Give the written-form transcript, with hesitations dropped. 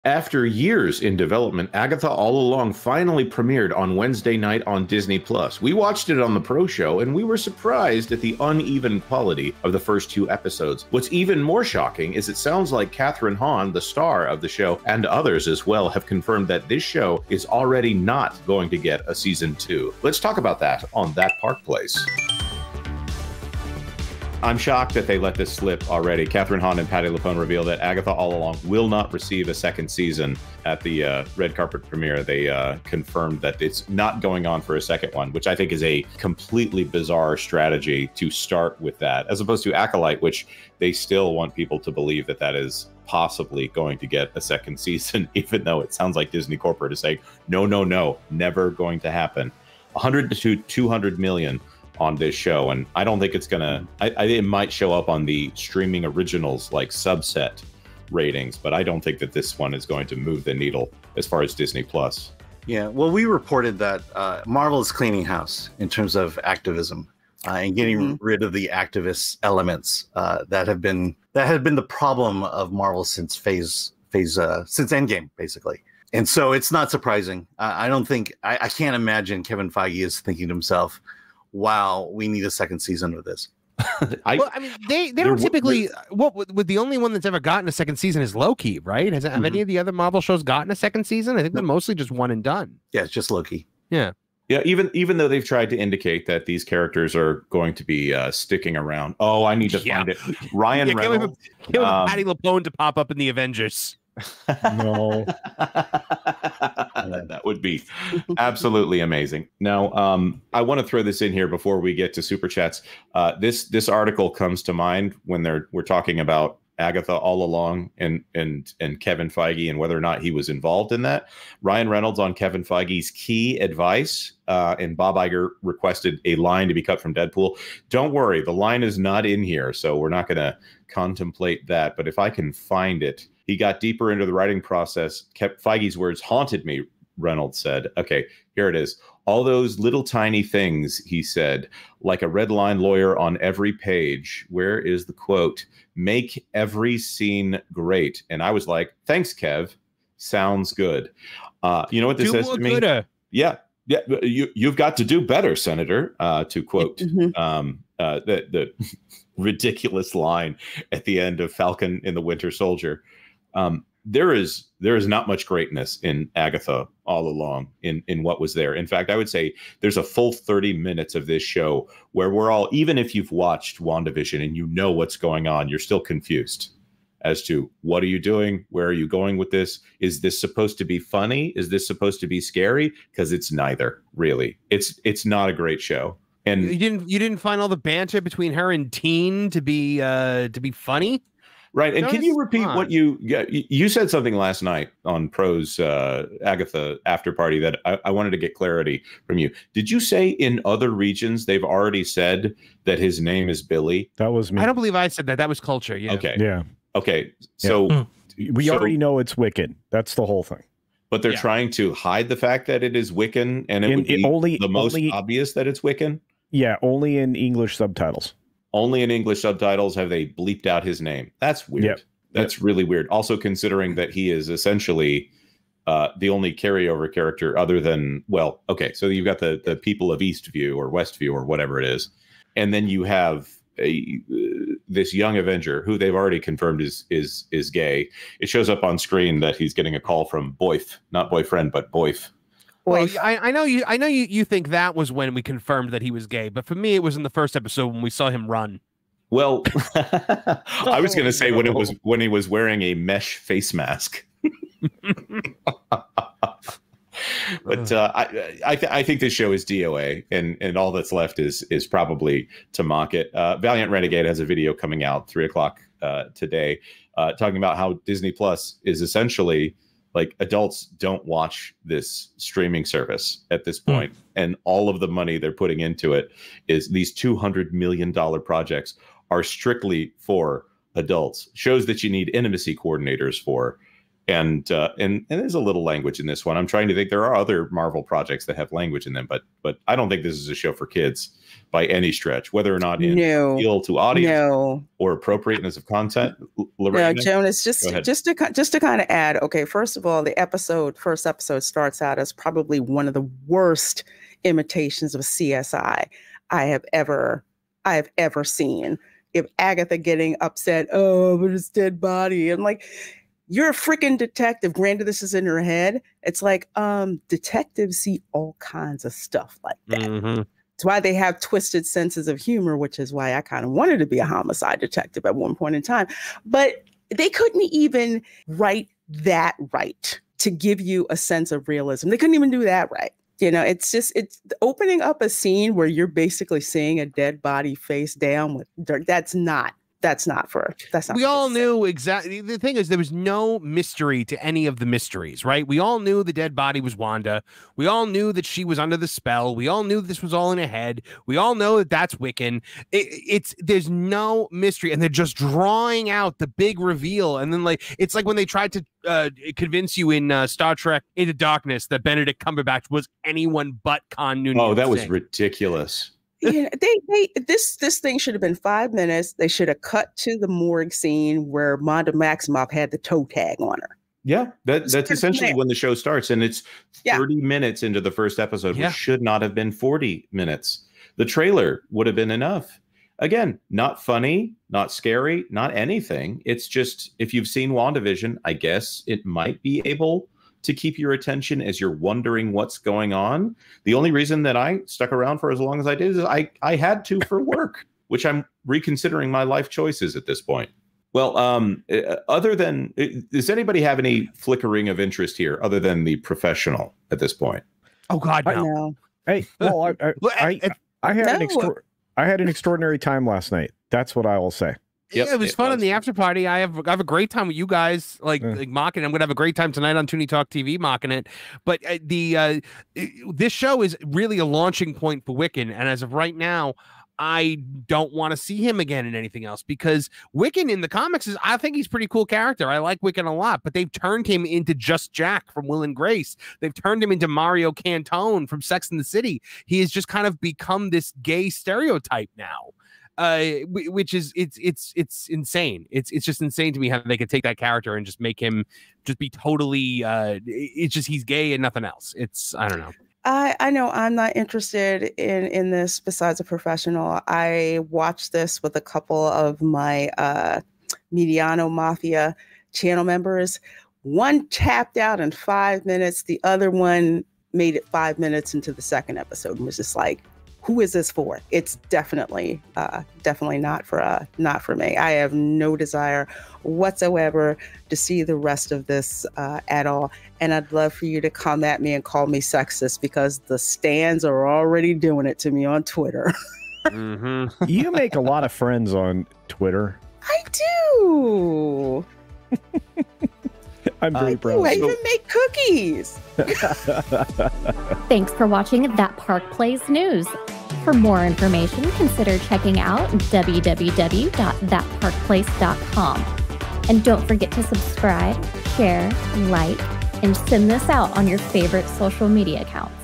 After years in development, Agatha All Along finally premiered on Wednesday night on Disney Plus. We watched it on the Pro Show, and we were surprised at the uneven quality of the first 2 episodes. What's even more shocking is it sounds like Kathryn Hahn, the star of the show, and others as well, have confirmed that this show is already not going to get a season 2. Let's talk about that on That Park Place. I'm shocked that they let this slip already. Kathryn Hahn and Patti LuPone revealed that Agatha All Along will not receive a second season at the red carpet premiere. They confirmed that it's not going on for a second one, which I think is a completely bizarre strategy to start with that, as opposed to Acolyte, which they still want people to believe that that is possibly going to get a second season, even though it sounds like Disney corporate is saying, no, no, no, never going to happen. 100 to 200 million on this show, and I don't think it's gonna. It might show up on the streaming originals like subset ratings, but I don't think that this one is going to move the needle as far as Disney Plus. Yeah, well, we reported that Marvel is cleaning house in terms of activism and getting rid of the activist elements that have been the problem of Marvel since since Endgame, basically. And so it's not surprising. I don't think I can't imagine Kevin Feige is thinking to himself, wow, we need a second season of this. Well, I mean, they don't typically. With the only one that's ever gotten a second season is Loki, right? Have any of the other Marvel shows gotten a second season? I think they're mostly just one and done. Yeah, it's just Loki. Yeah. Yeah, even though they've tried to indicate that these characters are going to be sticking around. Oh, I need to find it. Ryan Reynolds. Kill Patti LuPone to pop up in the Avengers. No. That would be absolutely amazing. Now, I want to throw this in here before we get to super chats. This article comes to mind when we're talking about Agatha All Along and Kevin Feige and whether or not he was involved in that. Ryan Reynolds on Kevin Feige's key advice, and Bob Iger requested a line to be cut from Deadpool. Don't worry, the line is not in here, so we're not going to contemplate that. But if I can find it, he got deeper into the writing process. Kept Feige's words haunted me, Reynolds said. Okay, here it is. All those little tiny things, he said, like a red line lawyer on every page. Where is the quote? Make every scene great. And I was like, thanks, Kev. Sounds good. You know what this says to me? Yeah. You've got to do better, Senator, to quote the ridiculous line at the end of Falcon and the Winter Soldier. There is not much greatness in Agatha All Along in what was there. In fact, I would say there's a full 30 minutes of this show where we're all, even if you've watched WandaVision and you know what's going on, you're still confused as to what are you doing? Where are you going with this? Is this supposed to be funny? Is this supposed to be scary? Because it's neither, really. It's not a great show. And you didn't find all the banter between her and Teen to be funny? Right. And can you repeat what you said something last night on Pro's Agatha after party that I wanted to get clarity from you. Did you say in other regions they've already said that his name is Billy? That was me. I don't believe I said that. That was culture. Yeah. Okay. Yeah. Okay. So we already know it's Wiccan. That's the whole thing. But they're trying to hide the fact that it is Wiccan, and it would be the most obvious that it's Wiccan. Yeah, only in English subtitles. Only in English subtitles have they bleeped out his name. That's weird. Yep. That's really weird. Also, considering that he is essentially the only carryover character other than, well, okay, so you've got the people of Eastview or Westview or whatever it is. And then you have this young Avenger who they've already confirmed is gay. It shows up on screen that he's getting a call from Boyf, not boyfriend, but Boyf. Well, I know you think that was when we confirmed that he was gay, but for me it was in the first episode when we saw him run. Well, I was going to say when he was wearing a mesh face mask. But I think this show is DOA, and all that's left is probably to mock it. Valiant Renegade has a video coming out 3:00 today, talking about how Disney Plus is essentially like adults don't watch this streaming service at this point, and all of the money they're putting into it is these $200 million projects are strictly for adults. Shows that you need intimacy coordinators for. and there's a little language in this one. I'm trying to think. There are other Marvel projects that have language in them, but I don't think this is a show for kids by any stretch, whether or not in appeal to audience or appropriateness of content. Lorena? No, Jonas, just to kind of add. Okay, first of all, the first episode starts out as probably one of the worst imitations of CSI I have ever seen. If Agatha getting upset, oh, but it's dead body. I'm like, you're a freaking detective. Granted, this is in her head. It's like, detectives see all kinds of stuff like that. Mm-hmm. It's why they have twisted senses of humor, which is why I kind of wanted to be a homicide detective at one point in time. But they couldn't even write that right to give you a sense of realism. They couldn't even do that right. You know, it's opening up a scene where you're basically seeing a dead body face down with dirt. We all knew exactly. The thing is, there was no mystery to any of the mysteries, right? We all knew the dead body was Wanda. We all knew that she was under the spell. We all knew this was all in her head. We all know that that's Wiccan. There's no mystery, and they're just drawing out the big reveal. And then, like, it's like when they tried to convince you in Star Trek Into Darkness that Benedict Cumberbatch was anyone but Khan Noonien. Oh, that was ridiculous. Yeah, this thing should have been 5 minutes. They should have cut to the morgue scene where Wanda Maximoff had the toe tag on her. Yeah, that's essentially when the show starts, and it's 30 minutes into the first episode, which should not have been 40 minutes. The trailer would have been enough. Again, not funny, not scary, not anything. It's just, if you've seen WandaVision, I guess it might be able to keep your attention as you're wondering what's going on. The only reason that I stuck around for as long as I did is I had to for work, which I'm reconsidering my life choices at this point. Well, other than, does anybody have any flickering of interest here other than the professional at this point? Oh God, no. No. Hey, well, I had an extraordinary time last night. That's what I will say. Yep, it was fun in the after party. I have a great time with you guys, like mocking it. I'm gonna have a great time tonight on Toonie Talk TV mocking it. But this show is really a launching point for Wiccan, and as of right now, I don't want to see him again in anything else, because Wiccan in the comics I think he's a pretty cool character. I like Wiccan a lot, but they've turned him into Just Jack from Will and Grace. They've turned him into Mario Cantone from Sex and the City. He has just kind of become this gay stereotype now. Which is it's insane. It's just insane to me how they could take that character and just make him just be totally it's just he's gay and nothing else. I don't know. I know I'm not interested in this besides a professional. I watched this with a couple of my Mediano Mafia channel members. One tapped out in 5 minutes. The other one made it 5 minutes into the second episode and was just like, who is this for? It's definitely not for me. I have no desire whatsoever to see the rest of this at all. And I'd love for you to come at me and call me sexist, because the stands are already doing it to me on Twitter. Mm-hmm. You make a lot of friends on Twitter. I do. I'm very proud. I even make cookies. Thanks for watching That Park Plays News. For more information, consider checking out www.thatparkplace.com. And don't forget to subscribe, share, like, and send this out on your favorite social media accounts.